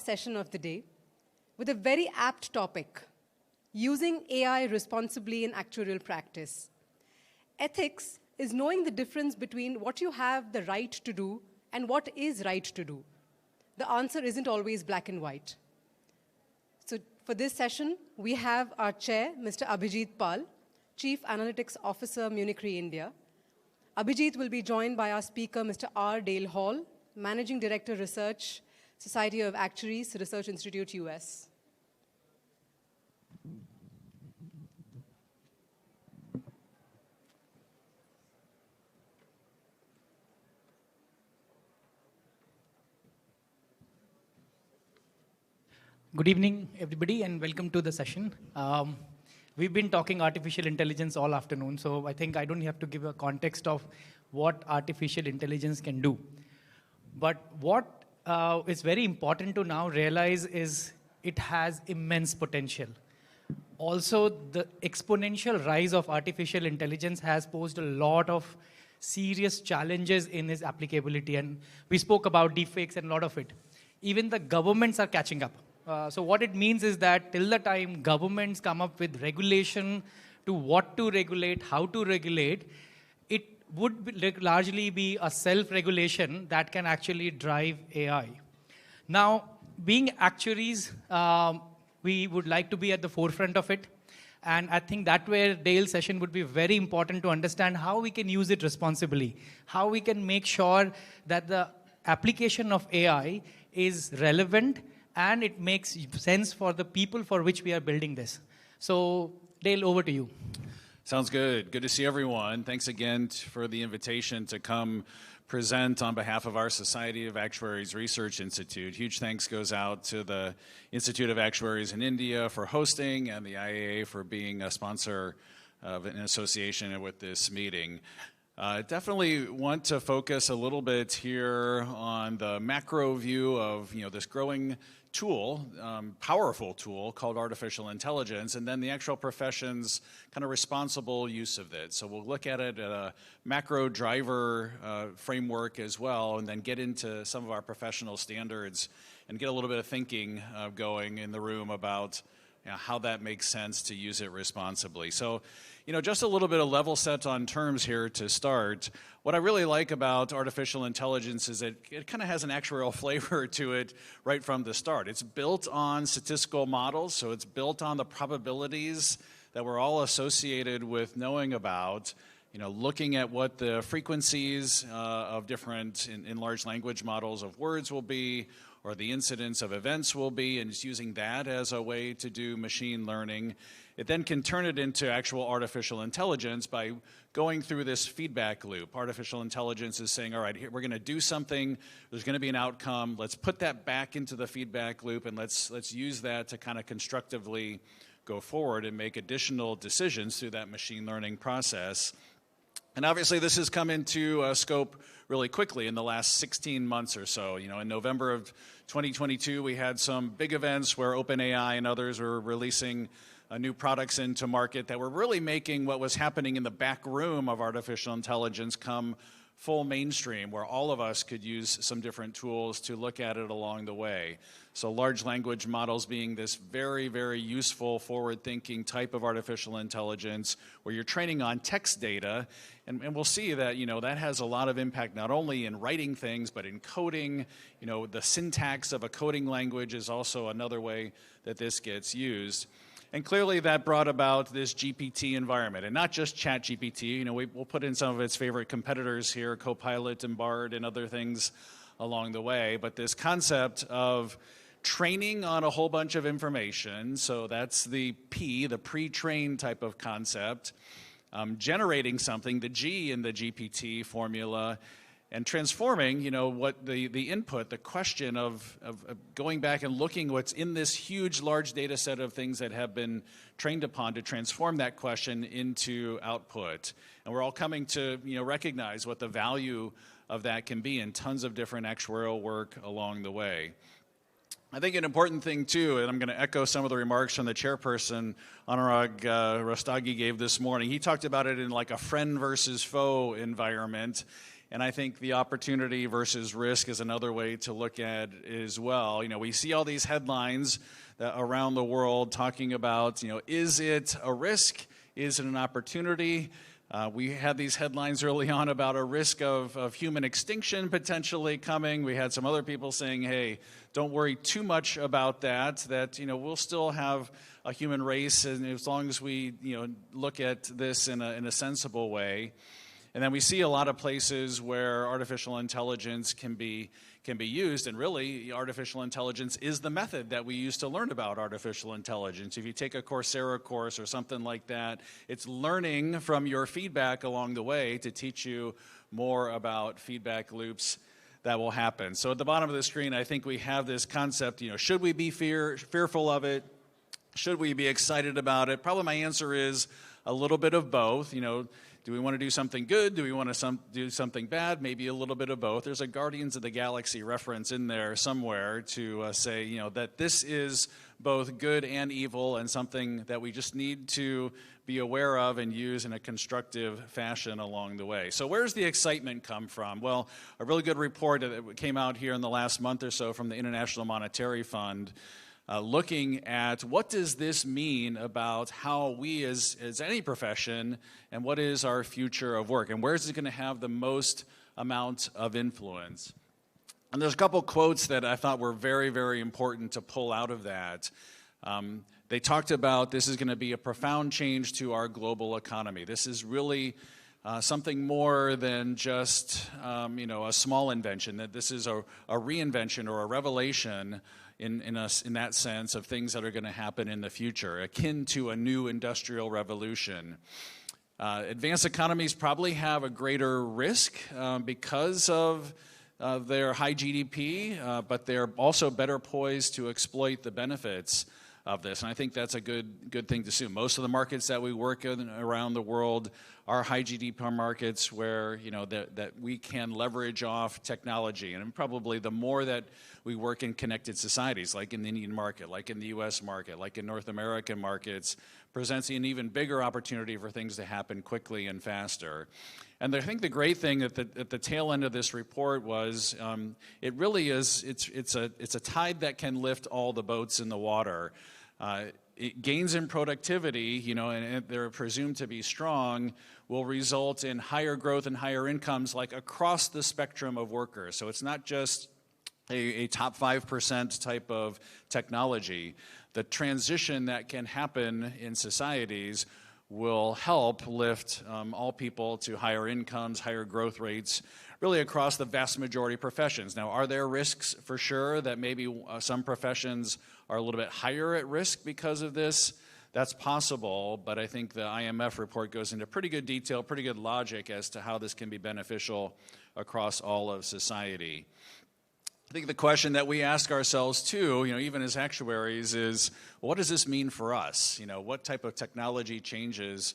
last session of the day with a very apt topic, using AI responsibly in actuarial practice. Ethics is knowing the difference between what you have the right to do and what is right to do. The answer isn't always black and white. So for this session, we have our chair, Mr. Abhijit Pal, Chief Analytics Officer, Munich Re, India. Abhijit will be joined by our speaker, Mr. R. Dale Hall, Managing Director, Research, Society of Actuaries, Research Institute, US. Good evening, everybody, and welcome to the session. We've been talking artificial intelligence all afternoon, so I think I don't have to give a context of what artificial intelligence can do. But what is very important to now realize is it has immense potential. Also, the exponential rise of artificial intelligence has posed a lot of serious challenges in its applicability, and we spoke about deepfakes and a lot of it. Even the governments are catching up. So what it means is that till the time governments come up with regulation to what to regulate, how to regulate, it would largely be a self-regulation that can actually drive AI. Now, being actuaries, we would like to be at the forefront of it. And I think that where Dale's session would be very important to understand how we can use it responsibly, how we can make sure that the application of AI is relevant and it makes sense for the people for which we are building this. So, Dale, over to you. Sounds good. Good to see everyone. Thanks again for the invitation to come present on behalf of our Society of Actuaries Research Institute. Huge thanks goes out to the Institute of Actuaries in India for hosting and the IAA for being a sponsor of an association with this meeting. Definitely want to focus a little bit here on the macro view of this growing tool, powerful tool called artificial intelligence, and then the actual profession's kind of responsible use of it. So we'll look at it at a macro driver framework as well, and then get into some of our professional standards and get a little bit of thinking going in the room about how that makes sense to use it responsibly. So, just a little bit of level set on terms here to start. What I really like about artificial intelligence is that it kind of has an actuarial flavor to it right from the start. It's built on statistical models, so it's built on the probabilities that we're all associated with knowing about, looking at what the frequencies of different, in large language models of words will be, or the incidence of events will be, and just using that as a way to do machine learning. It then can turn it into actual artificial intelligence by going through this feedback loop. Artificial intelligence is saying, all right, here, we're going to do something, there's going to be an outcome, let's put that back into the feedback loop, and let's use that to kind of constructively go forward and make additional decisions through that machine learning process. And obviously this has come into scope really quickly in the last 16 months or so. In November of 2022, we had some big events where OpenAI and others were releasing new products into market that were really making what was happening in the back room of artificial intelligence come full mainstream, where all of us could use some different tools to look at it along the way. So large language models being this very, very useful, forward-thinking type of artificial intelligence where you're training on text data, and we'll see that, that has a lot of impact not only in writing things, but in coding. The syntax of a coding language is also another way that this gets used. And clearly that brought about this GPT environment, and not just ChatGPT. We'll put in some of its favorite competitors here, Copilot and Bard and other things along the way, but this concept of training on a whole bunch of information, so that's the P, the pre-trained type of concept, generating something, the G in the GPT formula, and transforming, what the input, the question of going back and looking what's in this huge, large data set of things that have been trained upon to transform that question into output. And we're all coming to, recognize what the value of that can be in tons of different actuarial work along the way. I think an important thing, too, and I'm going to echo some of the remarks from the chairperson, Anurag Rostagi, gave this morning. He talked about it in like a friend versus foe environment. And I think the opportunity versus risk is another way to look at it as well. We see all these headlines around the world talking about, is it a risk? Is it an opportunity? We had these headlines early on about a risk of human extinction potentially coming. We had some other people saying, hey, don't worry too much about that we'll still have a human race, and as long as we look at this in a sensible way. And then we see a lot of places where artificial intelligence can be used, and really artificial intelligence is the method that we use to learn about artificial intelligence. If you take a Coursera course or something like that, it's learning from your feedback along the way to teach you more about feedback loops that will happen. So at the bottom of the screen, I think we have this concept, should we be fearful of it? Should we be excited about it? Probably my answer is a little bit of both. Do we want to do something good? Do we want to do something bad? Maybe a little bit of both. There's a Guardians of the Galaxy reference in there somewhere to say, that this is both good and evil, and something that we just need to be aware of and use in a constructive fashion along the way. So where's the excitement come from? Well, a really good report that came out here in the last month or so from the International Monetary Fund, looking at what does this mean about how we as any profession, and what is our future of work, and where is it going to have the most amount of influence. And there's a couple quotes that I thought were very, very important to pull out of that. They talked about this is going to be a profound change to our global economy. This is really something more than just a small invention, that this is a reinvention or a revelation in that sense of things that are going to happen in the future, akin to a new industrial revolution. Advanced economies probably have a greater risk because of their high GDP, but they're also better poised to exploit the benefits of this. And I think that's a good thing to assume. Most of the markets that we work in around the world are high GDP markets where that we can leverage off technology. And probably the more that we work in connected societies, like in the Indian market, like in the US market, like in North American markets, presents an even bigger opportunity for things to happen quickly and faster. And I think the great thing at the tail end of this report was it really is, it's a tide that can lift all the boats in the water. Gains in productivity, and they're presumed to be strong, will result in higher growth and higher incomes like across the spectrum of workers. So it's not just a top 5% type of technology. The transition that can happen in societies will help lift all people to higher incomes, higher growth rates, really across the vast majority of professions. Now, are there risks for sure that maybe some professions are a little bit higher at risk because of this? That's possible, but I think the IMF report goes into pretty good detail, pretty good logic as to how this can be beneficial across all of society. I think the question that we ask ourselves too, even as actuaries, is what does this mean for us? What type of technology changes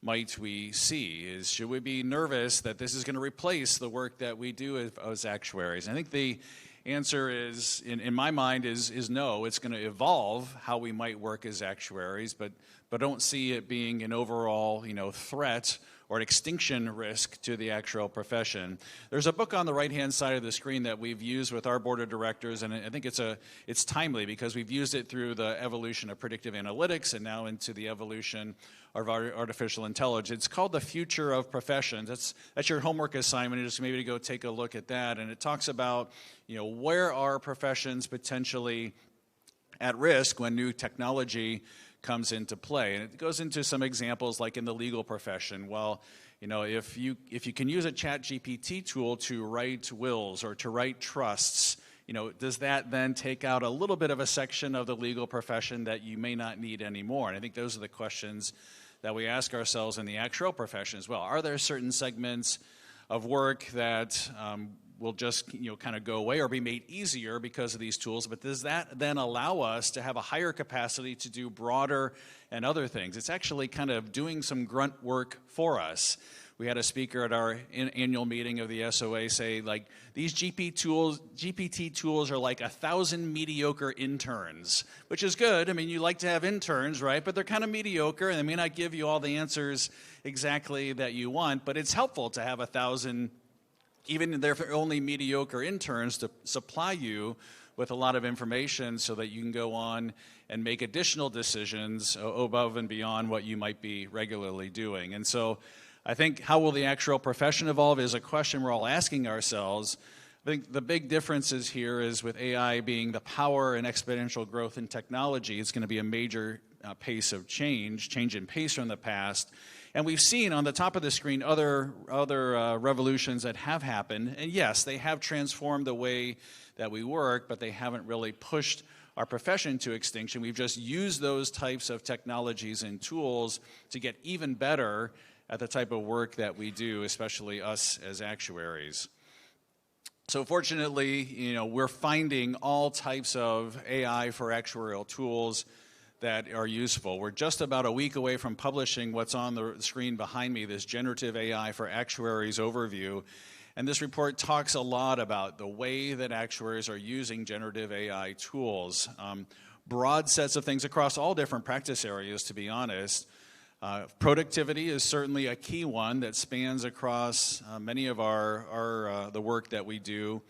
might we see? Should we be nervous that this is going to replace the work that we do as actuaries? I think the answer is, in my mind, is no. It's going to evolve how we might work as actuaries, but don't see it being an overall threat or an extinction risk to the actuarial profession. There's a book on the right-hand side of the screen that we've used with our board of directors, and I think it's timely because we've used it through the evolution of predictive analytics and now into the evolution of artificial intelligence. It's called The Future of Professions. That's your homework assignment, just maybe to go take a look at that. And it talks about where are professions potentially at risk when new technology comes into play. And it goes into some examples like in the legal profession. Well, if you can use a ChatGPT tool to write wills or to write trusts, does that then take out a little bit of a section of the legal profession that you may not need anymore? And I think those are the questions that we ask ourselves in the actuarial profession as well. Are there certain segments of work that will just kind of go away or be made easier because of these tools, but does that then allow us to have a higher capacity to do broader and other things? It's actually kind of doing some grunt work for us. We had a speaker at our annual meeting of the SOA say, like, these GPT tools are like 1,000 mediocre interns, which is good. I mean, you like to have interns, right? But they're kind of mediocre, and they may not give you all the answers exactly that you want, but it's helpful to have 1,000 even if they're only mediocre interns, to supply you with a lot of information so that you can go on and make additional decisions above and beyond what you might be regularly doing. And so I think how will the actuarial profession evolve is a question we're all asking ourselves. I think the big differences here is with AI being the power and exponential growth in technology, it's going to be a major pace of change in pace from the past. And we've seen on the top of the screen other revolutions that have happened. And yes, they have transformed the way that we work, but they haven't really pushed our profession to extinction. We've just used those types of technologies and tools to get even better at the type of work that we do, especially us as actuaries. So fortunately, we're finding all types of AI for actuarial tools that are useful. We're just about a week away from publishing what's on the screen behind me, this Generative AI for Actuaries overview. And this report talks a lot about the way that actuaries are using generative AI tools. Broad sets of things across all different practice areas, to be honest. Productivity is certainly a key one that spans across many of the work that we do.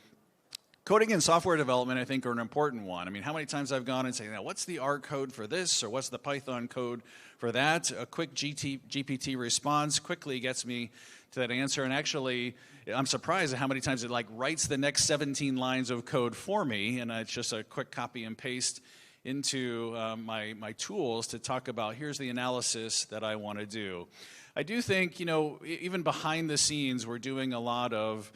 Coding and software development, I think, are an important one. I mean, how many times I've gone and say, now, what's the R code for this, or what's the Python code for that? A quick GPT response quickly gets me to that answer. And actually, I'm surprised at how many times it writes the next 17 lines of code for me, and it's just a quick copy and paste into my tools to talk about, here's the analysis that I want to do. I do think, even behind the scenes, we're doing a lot of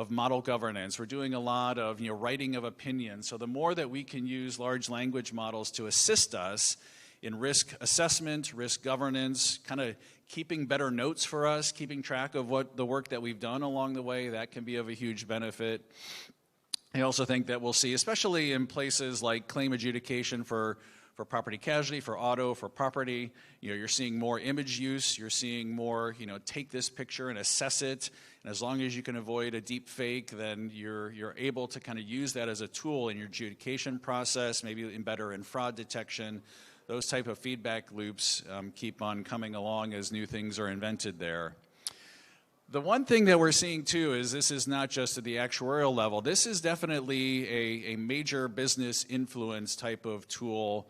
model governance. We're doing a lot of writing of opinions. So the more that we can use large language models to assist us in risk assessment, risk governance, kind of keeping better notes for us, keeping track of what the work that we've done along the way, that can be of a huge benefit. I also think that we'll see, especially in places like claim adjudication for property casualty, for auto, for property, you're seeing more image use, you're seeing more, take this picture and assess it, and as long as you can avoid a deep fake, then you're able to kind of use that as a tool in your adjudication process, maybe better in fraud detection. Those type of feedback loops keep on coming along as new things are invented there. The one thing that we're seeing, too, is this is not just at the actuarial level. This is definitely a major business influence type of tool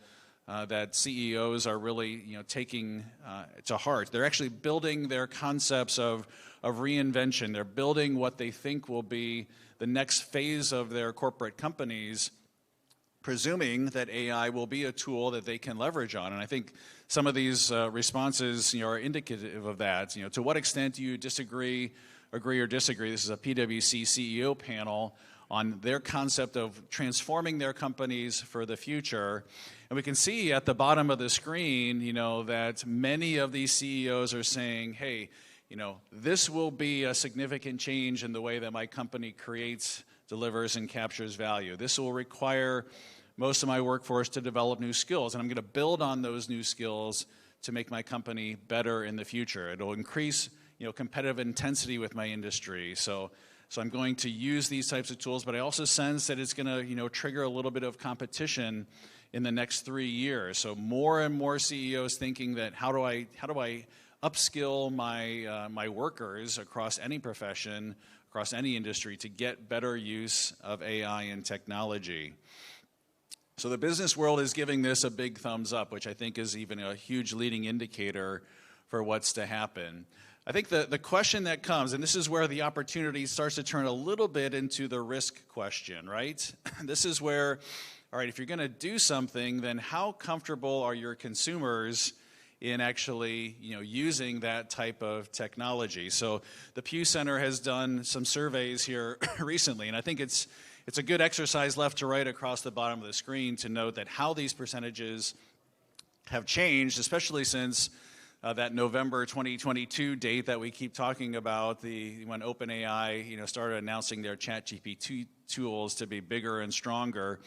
that CEOs are really taking to heart. They're actually building their concepts of reinvention. They're building what they think will be the next phase of their corporate companies, presuming that AI will be a tool that they can leverage on. And I think some of these responses are indicative of that. To what extent do you agree or disagree? This is a PwC CEO panel on their concept of transforming their companies for the future. And we can see at the bottom of the screen, that many of these CEOs are saying, hey, this will be a significant change in the way that my company creates, delivers, and captures value. This will require most of my workforce to develop new skills, and I'm going to build on those new skills to make my company better in the future. It'll increase, competitive intensity with my industry. So I'm going to use these types of tools, but I also sense that it's going to, trigger a little bit of competition in the next 3 years. So more and more CEOs thinking that how do I upskill my workers across any profession, across any industry, to get better use of AI and technology. So the business world is giving this a big thumbs up, which I think is even a huge leading indicator for what's to happen. I think the question that comes, and this is where the opportunity starts to turn a little bit into the risk question, right? This is where, all right, if you're going to do something, then how comfortable are your consumers in actually using that type of technology? So the Pew Center has done some surveys here recently, and I think it's a good exercise left to right across the bottom of the screen to note that how these percentages have changed, especially since that November 2022 date that we keep talking about, when OpenAI started announcing their ChatGPT tools to be bigger and stronger.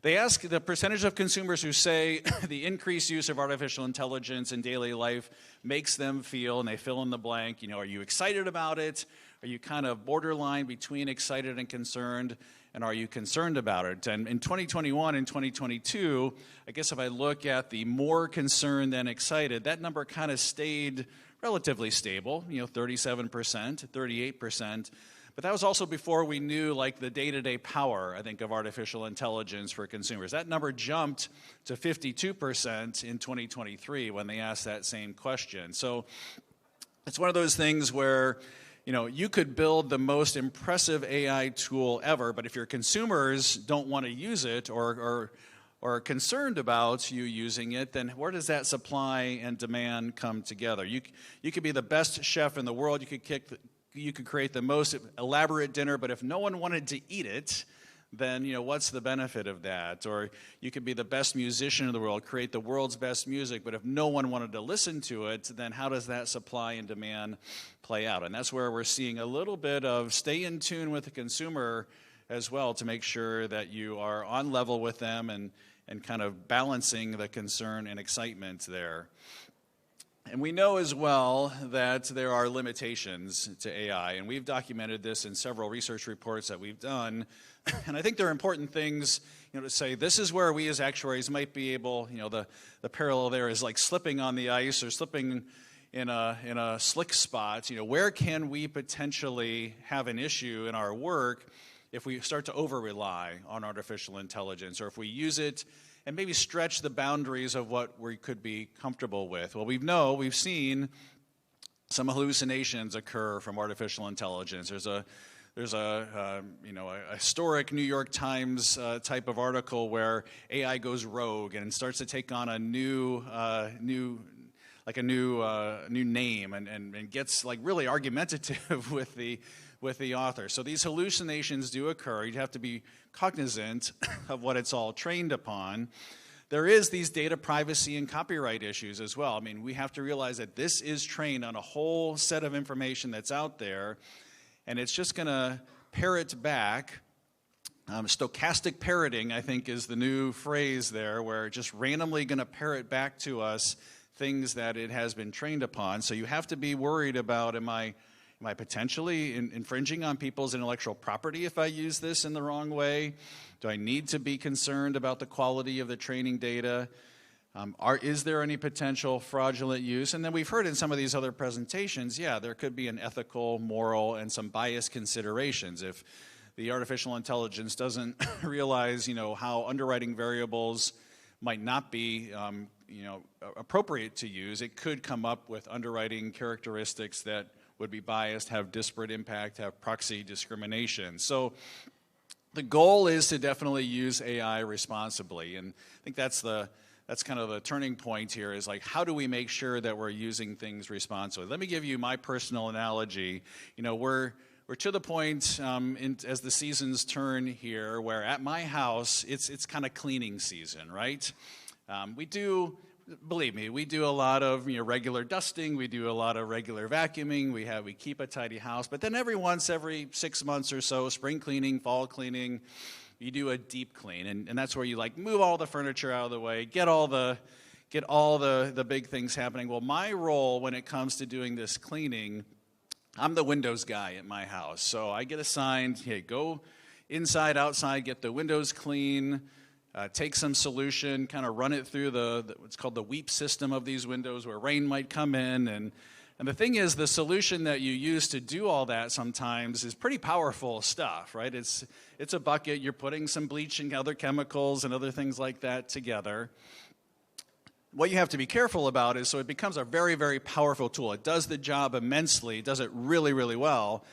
They ask the percentage of consumers who say the increased use of artificial intelligence in daily life makes them feel, and they fill in the blank, are you excited about it? Are you kind of borderline between excited and concerned? And are you concerned about it? And in 2021 and 2022, I guess if I look at the more concerned than excited, that number kind of stayed relatively stable, 37%, 38%. But that was also before we knew like the day-to-day power, I think, of artificial intelligence for consumers. That number jumped to 52% in 2023 when they asked that same question. So it's one of those things where, you know, you could build the most impressive AI tool ever, but if your consumers don't want to use it or are concerned about you using it, then where does that supply and demand come together? You could be the best chef in the world, you could create the most elaborate dinner, but if no one wanted to eat it, then, you know, what's the benefit of that? Or you could be the best musician in the world, create the world's best music, but if no one wanted to listen to it, then how does that supply and demand play out? And that's where we're seeing a little bit of stay in tune with the consumer as well to make sure that you are on level with them and kind of balancing the concern and excitement there. And we know as well that there are limitations to AI, and we've documented this in several research reports that we've done. And I think there are important things, you know, to say this is where we as actuaries might be able, you know, the parallel there is like slipping on the ice or slipping in a slick spot. You know, where can we potentially have an issue in our work if we start to over-rely on artificial intelligence, or if we use it and maybe stretch the boundaries of what we could be comfortable with? Well, we've seen some hallucinations occur from artificial intelligence. There's a historic New York Times type of article where AI goes rogue and starts to take on a new name and gets like really argumentative with the author. So these hallucinations do occur. You have to be cognizant of what it's all trained upon. There is these data privacy and copyright issues as well. I mean, we have to realize that this is trained on a whole set of information that's out there, and it's just going to parrot back. Stochastic parroting, I think, is the new phrase there, where it's just randomly going to parrot back to us things that it has been trained upon. So you have to be worried about, am I potentially infringing on people's intellectual property if I use this in the wrong way? Do I need to be concerned about the quality of the training data? Is there any potential fraudulent use? And then we've heard in some of these other presentations, yeah, there could be an ethical, moral, and some bias considerations. If the artificial intelligence doesn't realize, you know, how underwriting variables might not be, appropriate to use, it could come up with underwriting characteristics that would be biased, have disparate impact, have proxy discrimination. So the goal is to definitely use AI responsibly, and I think that's kind of the turning point here, is like, how do we make sure that we're using things responsibly? Let me give you my personal analogy. You know, we're to the point as the seasons turn here, where at my house it's kind of cleaning season, right? Believe me, we do a lot of regular dusting, we do a lot of regular vacuuming, we keep a tidy house, but then every 6 months or so, spring cleaning, fall cleaning, you do a deep clean, and that's where you like move all the furniture out of the way, get all the big things happening. Well, my role when it comes to doing this cleaning, I'm the windows guy at my house, so I get assigned, hey, go inside, outside, get the windows clean. Take some solution, kind of run it through what's called the weep system of these windows, where rain might come in. And the thing is, the solution that you use to do all that sometimes is pretty powerful stuff, right? It's a bucket. You're putting some bleach and other chemicals and other things like that together. What you have to be careful about is, so it becomes a very, very powerful tool. It does the job immensely. It does it really, really well.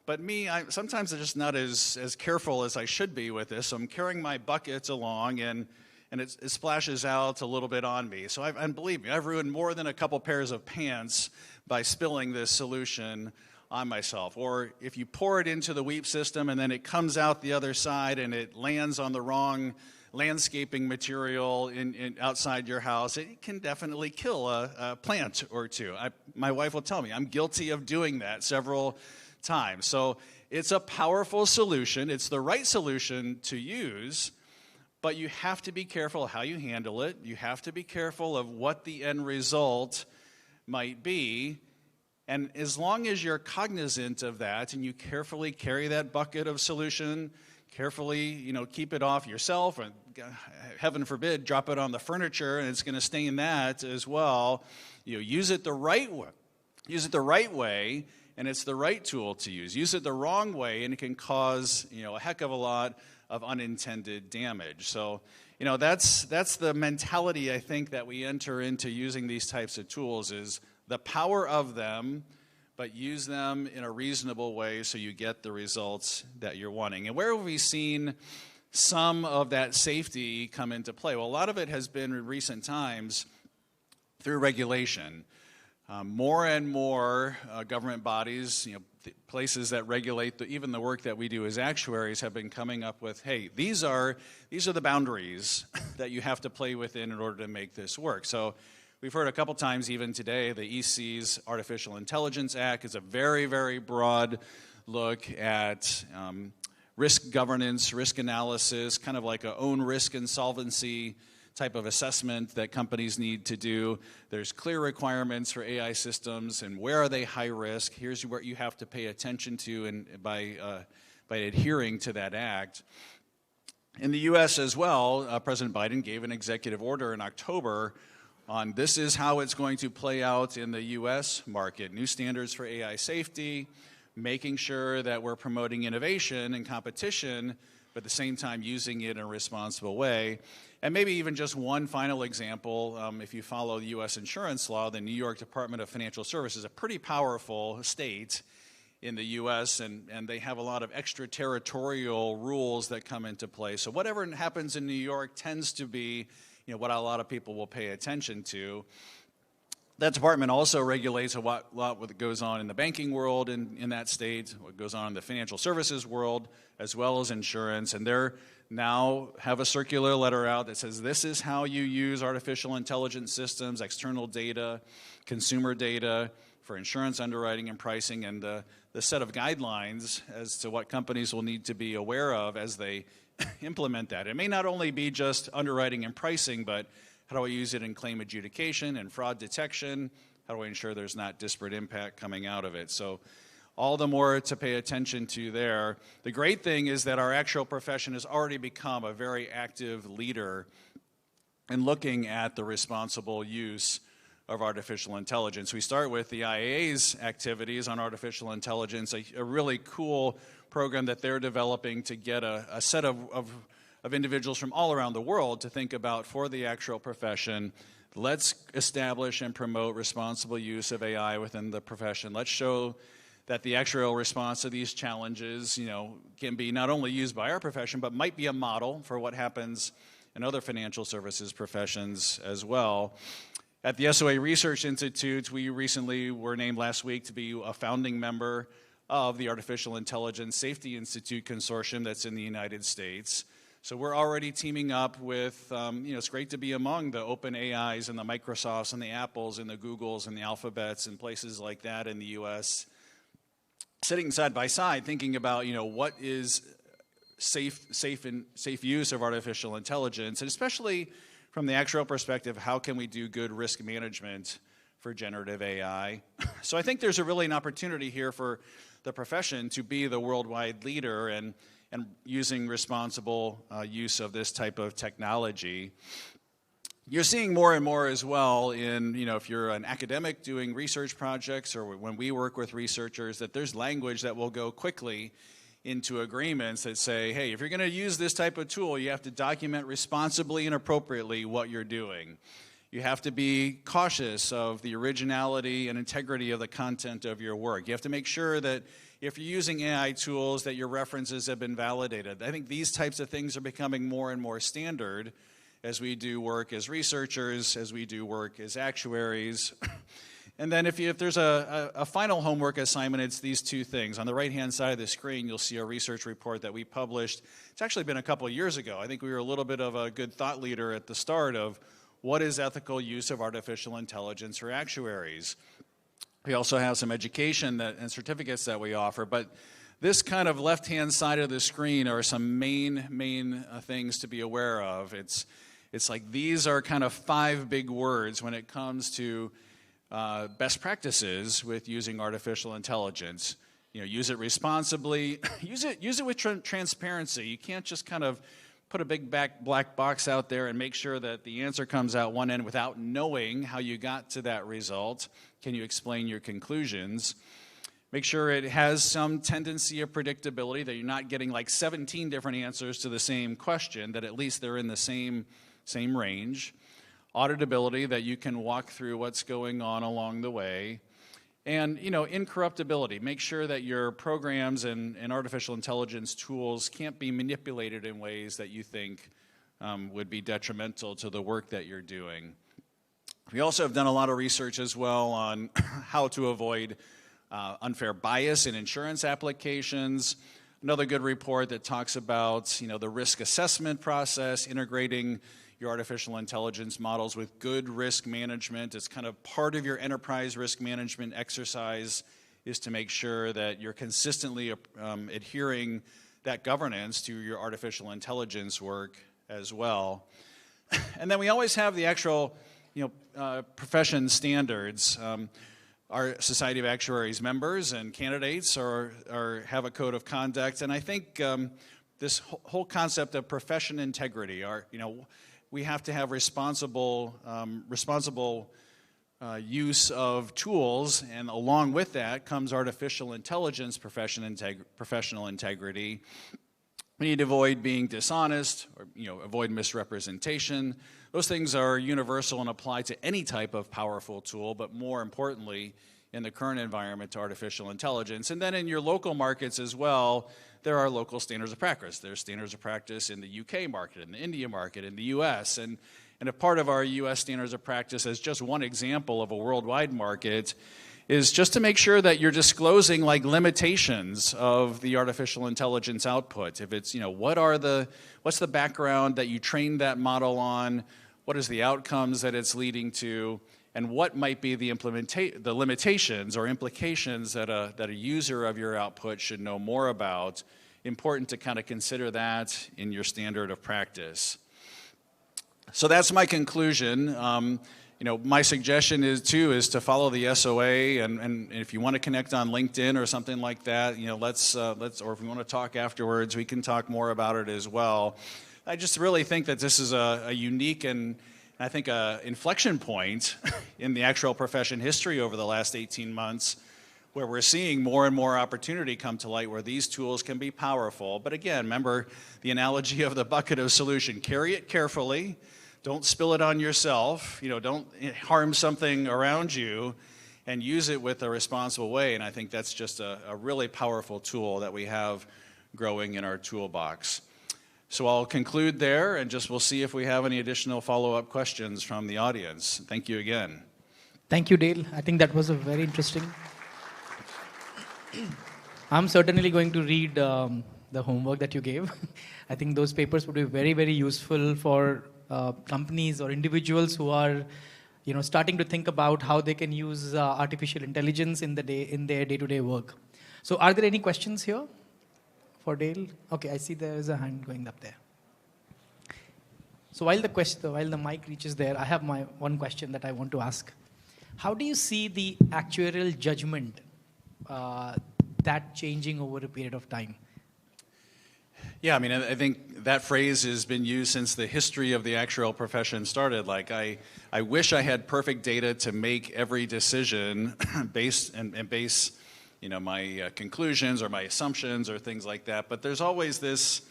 But sometimes I'm just not as careful as I should be with this. So I'm carrying my buckets along, and it splashes out a little bit on me. So and believe me, I've ruined more than a couple pairs of pants by spilling this solution on myself. Or if you pour it into the weep system and then it comes out the other side and it lands on the wrong landscaping material outside your house, it can definitely kill a plant or two. My wife will tell me I'm guilty of doing that several times. So it's a powerful solution. It's the right solution to use, but you have to be careful how you handle it. You have to be careful of what the end result might be. And as long as you're cognizant of that and you carefully carry that bucket of solution, carefully, keep it off yourself, and heaven forbid, drop it on the furniture and it's going to stain that as well. Use it the right way. Use it the right way. and it's the right tool to use. Use it the wrong way, and it can cause a heck of a lot of unintended damage. So that's the mentality I think that we enter into using these types of tools, is the power of them, but use them in a reasonable way so you get the results that you're wanting. And where have we seen some of that safety come into play? Well, a lot of it has been in recent times through regulation. More and more government bodies, places that regulate even the work that we do as actuaries, have been coming up with, hey, these are the boundaries that you have to play within in order to make this work. So we've heard a couple times even today, the EC's Artificial Intelligence Act is a very, very broad look at risk governance, risk analysis, kind of like a own risk insolvency type of assessment that companies need to do. There's clear requirements for AI systems, and where are they high risk? Here's what you have to pay attention to, and by adhering to that act. In the U.S. as well, President Biden gave an executive order in October on this is how it's going to play out in the U.S. market. New standards for AI safety, making sure that we're promoting innovation and competition, but at the same time using it in a responsible way. And maybe even just one final example, if you follow the U.S. insurance law, the New York Department of Financial Services is a pretty powerful state in the U.S., and they have a lot of extraterritorial rules that come into play. So whatever happens in New York tends to be what a lot of people will pay attention to. That department also regulates a lot what goes on in the banking world in that state, what goes on in the financial services world, as well as insurance. And they're now have a circular letter out that says this is how you use artificial intelligence systems, external data, consumer data for insurance underwriting and pricing, and the set of guidelines as to what companies will need to be aware of as they implement that. It may not only be just underwriting and pricing, but how do I use it in claim adjudication and fraud detection? How do I ensure there's not disparate impact coming out of it? So all the more to pay attention to there. The great thing is that our actuarial profession has already become a very active leader in looking at the responsible use of artificial intelligence. We start with the IAA's activities on artificial intelligence, a really cool program that they're developing to get a set of individuals from all around the world to think about for the actuarial profession. Let's establish and promote responsible use of AI within the profession. Let's show that the actuarial response to these challenges, can be not only used by our profession, but might be a model for what happens in other financial services professions as well. At the SOA Research Institute, we recently were named last week to be a founding member of the Artificial Intelligence Safety Institute Consortium that's in the United States. So we're already teaming up with, it's great to be among the open AIs and the Microsofts and the Apples and the Googles and the Alphabets and places like that in the U.S., sitting side by side thinking about, what is safe use of artificial intelligence, and especially from the actuarial perspective, how can we do good risk management for generative AI? So I think there's really an opportunity here for the profession to be the worldwide leader and using responsible use of this type of technology. You're seeing more and more as well in, if you're an academic doing research projects or when we work with researchers, that there's language that will go quickly into agreements that say, hey, if you're going to use this type of tool, you have to document responsibly and appropriately what you're doing. You have to be cautious of the originality and integrity of the content of your work. You have to make sure that if you're using AI tools, that your references have been validated. I think these types of things are becoming more and more standard as we do work as researchers, as we do work as actuaries. And then if there's a final homework assignment, it's these two things. On the right-hand side of the screen, you'll see a research report that we published. It's actually been a couple of years ago. I think we were a little bit of a good thought leader at the start of what is ethical use of artificial intelligence for actuaries. We also have some education and certificates that we offer, but this kind of left-hand side of the screen are some main things to be aware of. It's like these are kind of 5 big words when it comes to best practices with using artificial intelligence. Use it responsibly. use it with transparency. You can't just kind of put a big black box out there and make sure that the answer comes out one end without knowing how you got to that result. Can you explain your conclusions? Make sure it has some tendency of predictability, that you're not getting like 17 different answers to the same question, that at least they're in the same range. Auditability, that you can walk through what's going on along the way. And incorruptibility. Make sure that your programs and artificial intelligence tools can't be manipulated in ways that you think would be detrimental to the work that you're doing. We also have done a lot of research as well on how to avoid unfair bias in insurance applications. Another good report that talks about the risk assessment process, integrating your artificial intelligence models with good risk management. It's kind of part of your enterprise risk management exercise, is to make sure that you're consistently adhering that governance to your artificial intelligence work as well. And then we always have the actual profession standards. Our Society of Actuaries members and candidates have a code of conduct, and I think this whole concept of profession integrity, we have to have responsible use of tools, and along with that comes artificial intelligence professional integrity. We need to avoid being dishonest, or avoid misrepresentation. Those things are universal and apply to any type of powerful tool, but more importantly, in the current environment, to artificial intelligence. And then in your local markets as well, there are local standards of practice. There's standards of practice in the UK market, in the India market, in the US. And a part of our US standards of practice, as just one example of a worldwide market, is just to make sure that you're disclosing limitations of the artificial intelligence output. If it's, what's the background that you trained that model on? What is the outcomes that it's leading to? And what might be the limitations or implications that a user of your output should know more about? Important to kind of consider that in your standard of practice. So that's my conclusion. My suggestion is to follow the SOA, and if you want to connect on LinkedIn or something like that, let's or if we want to talk afterwards, we can talk more about it as well. I just really think that this is a unique and I think an inflection point in the actuarial profession history over the last 18 months, where we're seeing more and more opportunity come to light where these tools can be powerful. But again, remember the analogy of the bucket of solution. Carry it carefully. Don't spill it on yourself. Don't harm something around you, and use it with a responsible way. And I think that's just a really powerful tool that we have growing in our toolbox. So I'll conclude there, and we'll see if we have any additional follow-up questions from the audience. Thank you again. Thank you, Dale. I think that was a very interesting. I'm certainly going to read the homework that you gave. I think those papers would be very, very useful for companies or individuals who are, starting to think about how they can use artificial intelligence in their day-to-day work. So, are there any questions here for Dale? Okay, I see there is a hand going up there. So while the mic reaches there, I have my one question that I want to ask. How do you see the actuarial judgment that changing over a period of time? Yeah, I think that phrase has been used since the history of the actuarial profession started. I wish I had perfect data to make every decision base my conclusions or my assumptions or things like that. But there's always this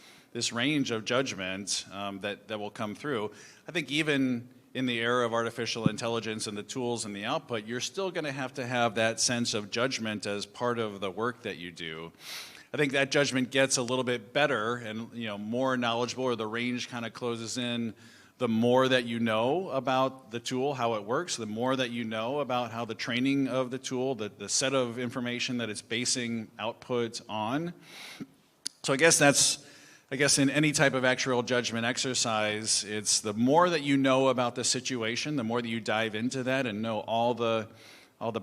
range of judgment that will come through. I think even in the era of artificial intelligence and the tools and the output, you're still going to have that sense of judgment as part of the work that you do. I think that judgment gets a little bit better and more knowledgeable, or the range kind of closes in the more that you know about the tool, how it works, the more that you know about how the training of the tool, the set of information that it's basing output on. So I guess in any type of actuarial judgment exercise, it's the more that you know about the situation, the more that you dive into that and know all the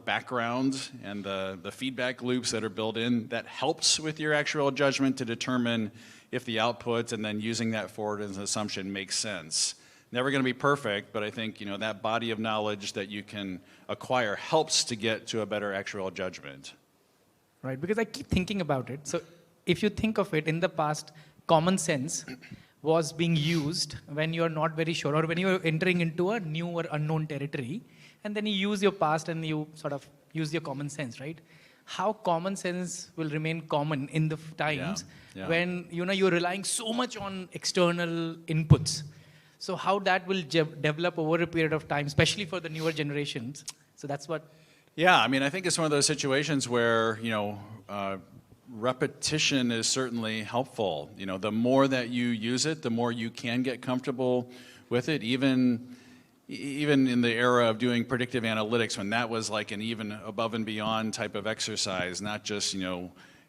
background and the feedback loops that are built in, that helps with your actuarial judgment to determine if the output and then using that forward as an assumption makes sense. Never going to be perfect, but I think that body of knowledge that you can acquire helps to get to a better actuarial judgment. Right, because I keep thinking about it. So if you think of it, in the past, common sense was being used when you're not very sure, or when you're entering into a new or unknown territory, and then you use your past and you sort of use your common sense, right? how common sense will remain common in the times when you're relying so much on external inputs. So how that will develop over a period of time, especially for the newer generations. So that's what. Yeah, I mean, I think it's one of those situations where, repetition is certainly helpful. The more that you use it, the more you can get comfortable with it, even in the era of doing predictive analytics, when that was like an even above and beyond type of exercise, not just,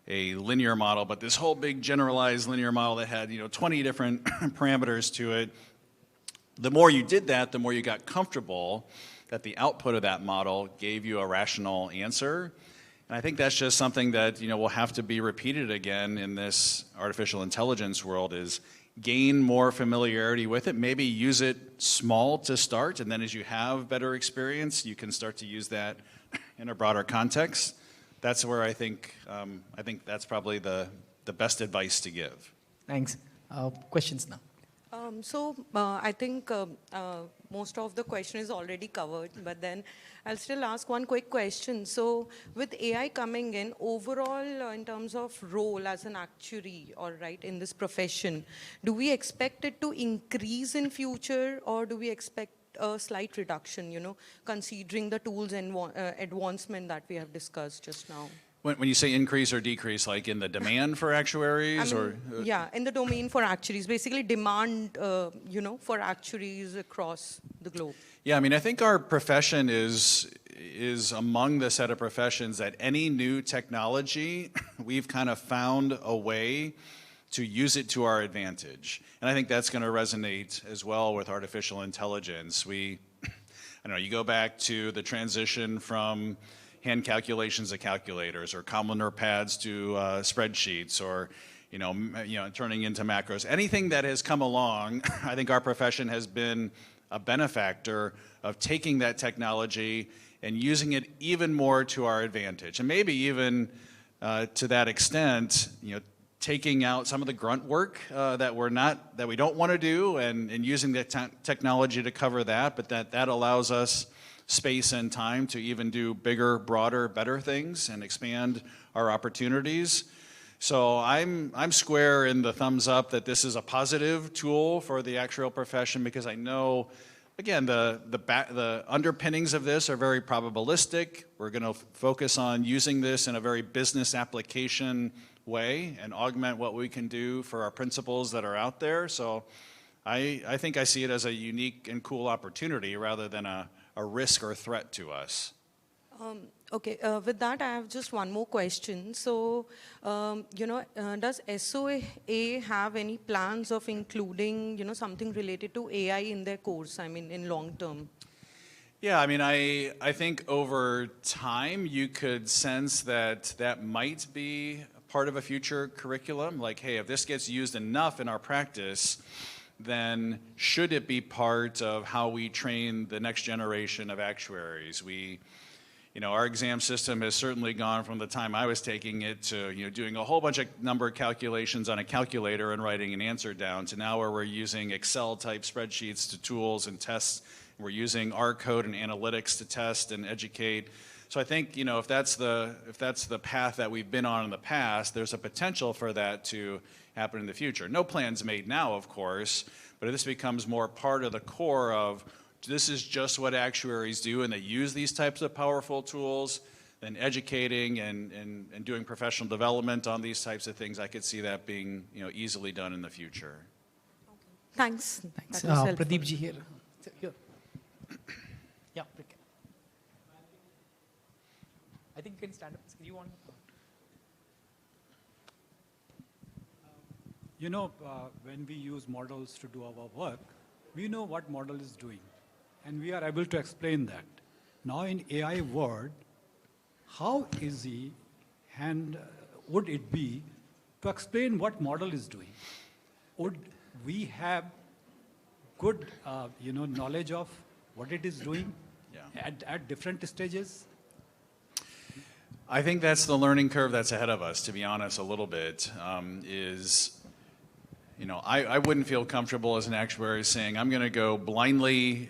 a linear model, but this whole big generalized linear model that had, 20 different parameters to it. The more you did that, the more you got comfortable that the output of that model gave you a rational answer. And I think that's just something that, will have to be repeated again in this artificial intelligence world, is gain more familiarity with it, maybe use it small to start, and then as you have better experience, you can start to use that in a broader context. That's where I think that's probably the best advice to give. Thanks. Questions now. I think most of the question is already covered, but then I'll still ask one quick question. So with AI coming in, overall in terms of role as an actuary, all right, in this profession, do we expect it to increase in future, or do we expect a slight reduction, considering the tools and advancement that we have discussed just now? When you say increase or decrease, like in the demand for actuaries, yeah, in the domain for actuaries, basically demand, for actuaries across the globe. Yeah, I mean, I think our profession is among the set of professions that any new technology, we've kind of found a way to use it to our advantage. And I think that's going to resonate as well with artificial intelligence. You go back to the transition from hand calculations to calculators, or columnar pads to spreadsheets, or turning into macros. Anything that has come along, I think our profession has been a benefactor of taking that technology and using it even more to our advantage, and maybe even to that extent, taking out some of the grunt work that we don't want to do, and using the technology to cover that, but that allows us space and time to even do bigger, broader, better things and expand our opportunities. So I'm square in the thumbs up that this is a positive tool for the actuarial profession, because I know, again, the underpinnings of this are very probabilistic. We're going to focus on using this in a very business application way and augment what we can do for our principles that are out there. So I think I see it as a unique and cool opportunity rather than a risk or threat to us. Okay, with that, I have just one more question. So, does SOA have any plans of including, something related to AI in their course, in long term? Yeah, I mean, I think over time you could sense that might be part of a future curriculum. Like, hey, if this gets used enough in our practice, then should it be part of how we train the next generation of actuaries? Our exam system has certainly gone from the time I was taking it to doing a whole bunch of number calculations on a calculator and writing an answer down, to now where we're using Excel type spreadsheets to tools and tests. We're using R code and analytics to test and educate. So I think if that's the path that we've been on in the past, there's a potential for that to happen in the future. No plans made now, of course, but if this becomes more part of the core of this is just what actuaries do, and they use these types of powerful tools, then educating and doing professional development on these types of things, I could see that being easily done in the future. Thanks. Thanks. Pradeep ji here. Yeah. I think you can stand up. You want? When we use models to do our work, we know what model is doing, and we are able to explain that. Now in AI world, how easy would it be to explain what model is doing? Would we have good knowledge of what it is doing at different stages? I think that's the learning curve that's ahead of us, to be honest, a little bit, I wouldn't feel comfortable as an actuary saying, I'm going to go blindly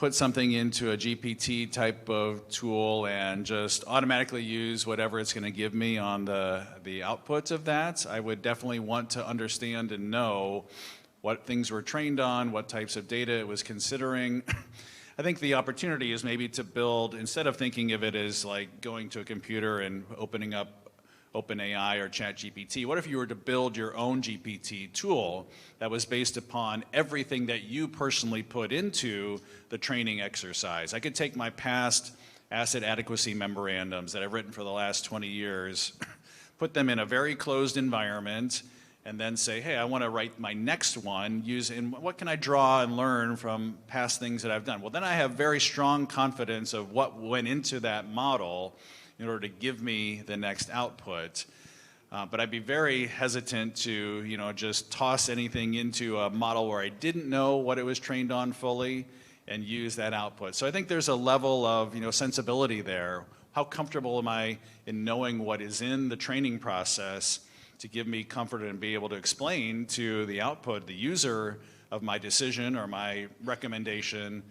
put something into a GPT type of tool and just automatically use whatever it's going to give me on the output of that. I would definitely want to understand and know what things were trained on, what types of data it was considering. I think the opportunity is maybe to build, instead of thinking of it as like going to a computer and opening up OpenAI or ChatGPT, what if you were to build your own GPT tool that was based upon everything that you personally put into the training exercise? I could take my past asset adequacy memorandums that I've written for the last 20 years, put them in a very closed environment, and then say, hey, I want to write my next one using, what can I draw and learn from past things that I've done? Well, then I have very strong confidence of what went into that model in order to give me the next output. But I'd be very hesitant to, just toss anything into a model where I didn't know what it was trained on fully and use that output. So I think there's a level of, sensibility there. How comfortable am I in knowing what is in the training process to give me comfort and be able to explain to the output, the user of my decision or my recommendation,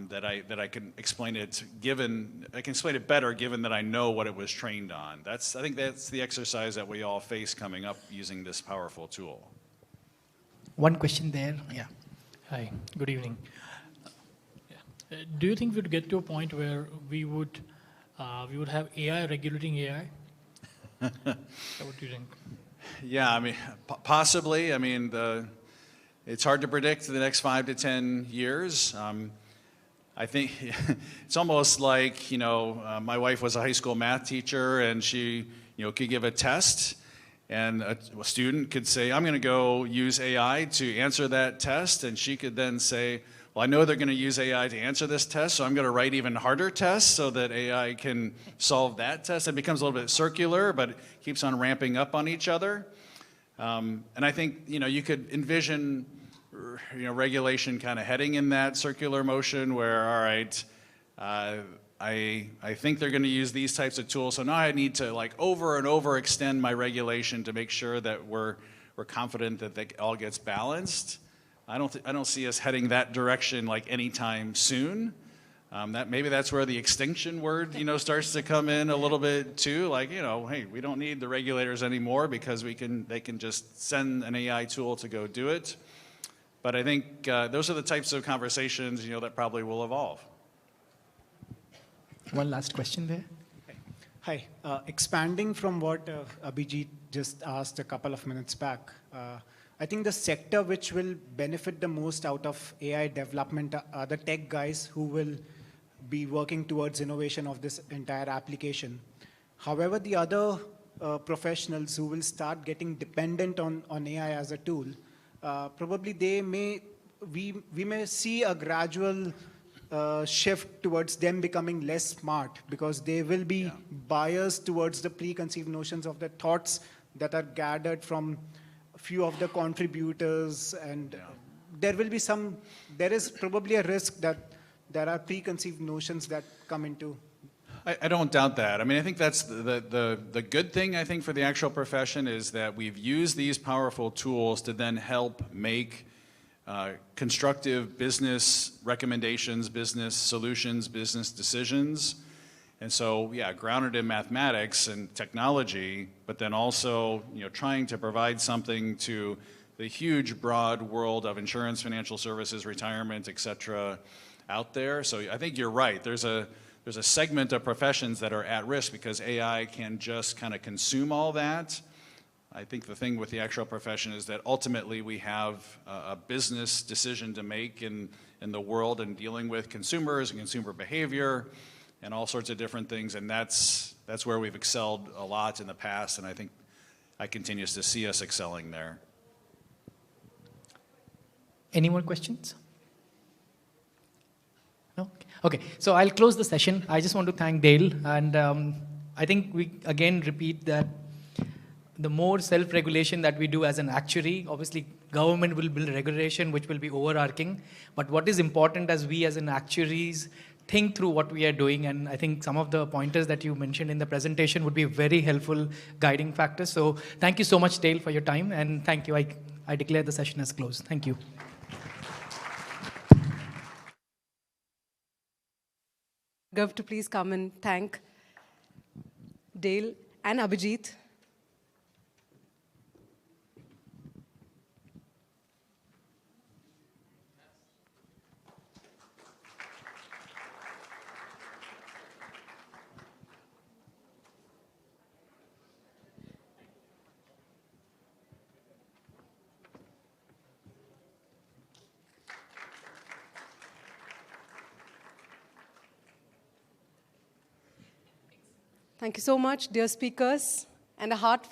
that I can explain it better given that I know what it was trained on. I think that's the exercise that we all face coming up using this powerful tool. One question there. Yeah. Hi, good evening. Do you think we'd get to a point where we would have AI regulating AI? What do you think? Yeah, I mean, possibly. I mean, it's hard to predict the next 5 to 10 years. I think it's almost like, my wife was a high school math teacher and she, could give a test and a student could say, I'm going to go use AI to answer that test. And she could then say, well, I know they're going to use AI to answer this test, so I'm going to write even harder tests so that AI can solve that test. It becomes a little bit circular, but it keeps on ramping up on each other. And I think, you could envision regulation kind of heading in that circular motion where, all right, I think they're going to use these types of tools, so now I need to over and over extend my regulation to make sure that we're confident that it all gets balanced. I don't see us heading that direction anytime soon. Maybe that's where the extinction word starts to come in a little bit too. Hey, we don't need the regulators anymore because they can just send an AI tool to go do it. But I think those are the types of conversations that probably will evolve. One last question there. Hi. Expanding from what Abhijit just asked a couple of minutes back, I think the sector which will benefit the most out of AI development are the tech guys who will be working towards innovation of this entire application. However, the other professionals who will start getting dependent on AI as a tool, probably we may see a gradual shift towards them becoming less smart because they will be biased towards the preconceived notions of the thoughts that are gathered from a few of the contributors, and there is probably a risk that there are preconceived notions that come into. I don't doubt that. I mean, I think that's the good thing, I think, for the actual profession is that we've used these powerful tools to then help make constructive business recommendations, business solutions, business decisions. And so, grounded in mathematics and technology, but then also, trying to provide something to the huge, broad world of insurance, financial services, retirement, et cetera, out there. So I think you're right. There's a segment of professions that are at risk because AI can just kind of consume all that. I think the thing with the actual profession is that ultimately we have a business decision to make in the world and dealing with consumers and consumer behavior and all sorts of different things, and that's where we've excelled a lot in the past, and I think I continues to see us excelling there. Any more questions? No? Okay, so I'll close the session. I just want to thank Dale, and I think we again repeat that the more self-regulation that we do as an actuary, obviously government will build regulation which will be overarching, but what is important as we as an actuaries think through what we are doing, and I think some of the pointers that you mentioned in the presentation would be very helpful guiding factors. So thank you so much, Dale, for your time, and thank you. I declare the session as closed. Thank you. Gav to please come and thank Dale and Abhijit. Thank you so much, dear speakers, and a heartfelt